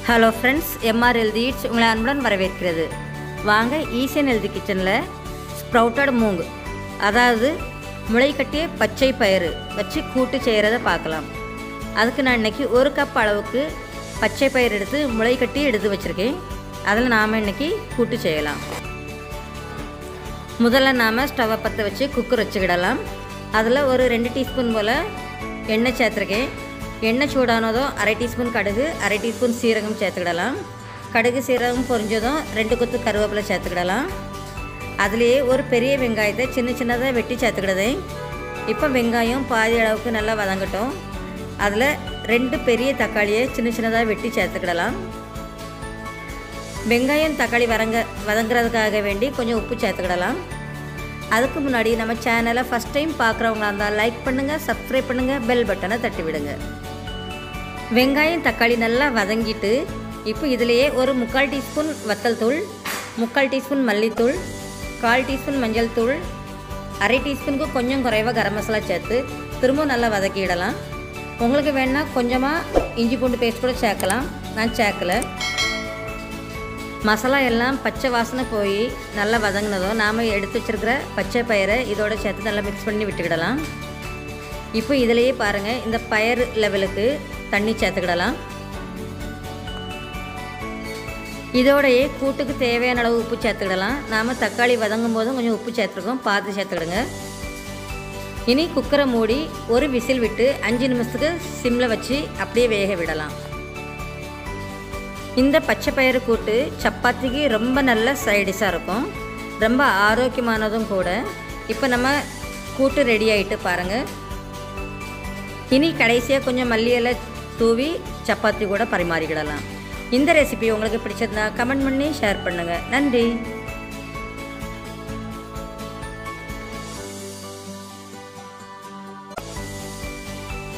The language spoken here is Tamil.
Hello friends, MR healthy eats உங்களை அன்புடன் வரவேற்கிறது. வாங்க ஈஸியன் ஹெல்தி கிச்சனில் ஸ்ப்ரவுட்டட் மூங்கு, அதாவது முளை கட்டிய பச்சை பயிறு வச்சு கூட்டு செய்கிறத பார்க்கலாம். அதுக்கு நான் இன்றைக்கி 1 கப் அளவுக்கு பச்சை பயிர் எடுத்து முளை கட்டி எடுத்து வச்சுருக்கேன். அதில் நாம் இன்றைக்கி கூட்டு செய்யலாம். முதல்ல நாம் ஸ்டவ்வை பற்ற வச்சு குக்கர் வச்சுக்கிடலாம். அதில் ஒரு 2 டீஸ்பூன் போல் எண்ணெய் சேர்த்துருக்கேன். எண்ணெய் சூடானதும் 1/2 டீஸ்பூன் கடுகு, 1/2 டீஸ்பூன் சீரகம் சேர்த்துக்கிடலாம். கடுகு சீரகம் பொரிஞ்சதும் 2 கொத்து கருவேப்பிலை சேர்த்துக்கிடலாம். அதுலேயே ஒரு பெரிய வெங்காயத்தை சின்ன சின்னதாக வெட்டி சேர்த்துக்கிடுதேன். இப்போ வெங்காயம் பாதி அளவுக்கு நல்லா வதங்கட்டும். அதில் 2 பெரிய தக்காளியை சின்ன சின்னதாக வெட்டி சேர்த்துக்கிடலாம். வெங்காயம் தக்காளி வதங்குறதுக்காக வேண்டி கொஞ்சம் உப்பு சேர்த்துக்கிடலாம். அதுக்கு முன்னாடி நம்ம சேனலை ஃபஸ்ட் டைம் பார்க்குறவங்களா இருந்தால் லைக் பண்ணுங்கள், சப்ஸ்கிரைப் பண்ணுங்கள், பெல் பட்டனை தட்டி விடுங்க. வெங்காயம் தக்காளி நல்லா வதங்கிட்டு இப்போ இதிலேயே ஒரு 3/4 டீஸ்பூன் வத்தல் தூள், 3/4 டீஸ்பூன் மல்லித்தூள், 1/4 டீஸ்பூன் மஞ்சள் தூள், 1/2 டீஸ்பூனுக்கு கொஞ்சம் குறைவாக கரம் மசாலா சேர்த்து திரும்ப நல்லா வதக்கிடலாம். உங்களுக்கு வேணால் கொஞ்சமாக இஞ்சி பூண்டு பேஸ்ட் கூட சேர்க்கலாம். நான் சேர்க்கலை. மசாலா எல்லாம் பச்சை வாசனை போய் நல்லா வதங்கினதும் நாம் எடுத்து வச்சுருக்கிற பச்சை பயிரை இதோட சேர்த்து நல்லா மிக்ஸ் பண்ணி விட்டுக்கிடலாம். இப்போ இதிலையே பாருங்கள், இந்த பயிர் லெவலுக்கு தண்ணி சேர்த்துக்கிடலாம். இதோடையே கூட்டுக்கு தேவையான அளவு உப்பு சேர்த்துக்கிடலாம். நாம் தக்காளி வதங்கும் போதும் கொஞ்சம் உப்பு சேர்த்துருக்கோம், பார்த்து சேர்த்துக்கிடுங்க. இனி குக்கரை மூடி ஒரு விசில் விட்டு 5 நிமிஷத்துக்கு சிம்மில் வச்சு அப்படியே வேக விடலாம். இந்த பச்சை பயிறு கூட்டு சப்பாத்திக்கு ரொம்ப நல்ல சைடிஷாக இருக்கும், ரொம்ப ஆரோக்கியமானதும் கூட. இப்போ நம்ம கூட்டு ரெடி ஆகிட்டு பாருங்கள். இனி கடைசியாக கொஞ்சம் மல்லி இலை தூவி சப்பாத்தி கூட பரிமாறிக்கிடலாம். இந்த ரெசிபி உங்களுக்கு பிடிச்சதுன்னா கமெண்ட் பண்ணி ஷேர் பண்ணுங்கள். நன்றி.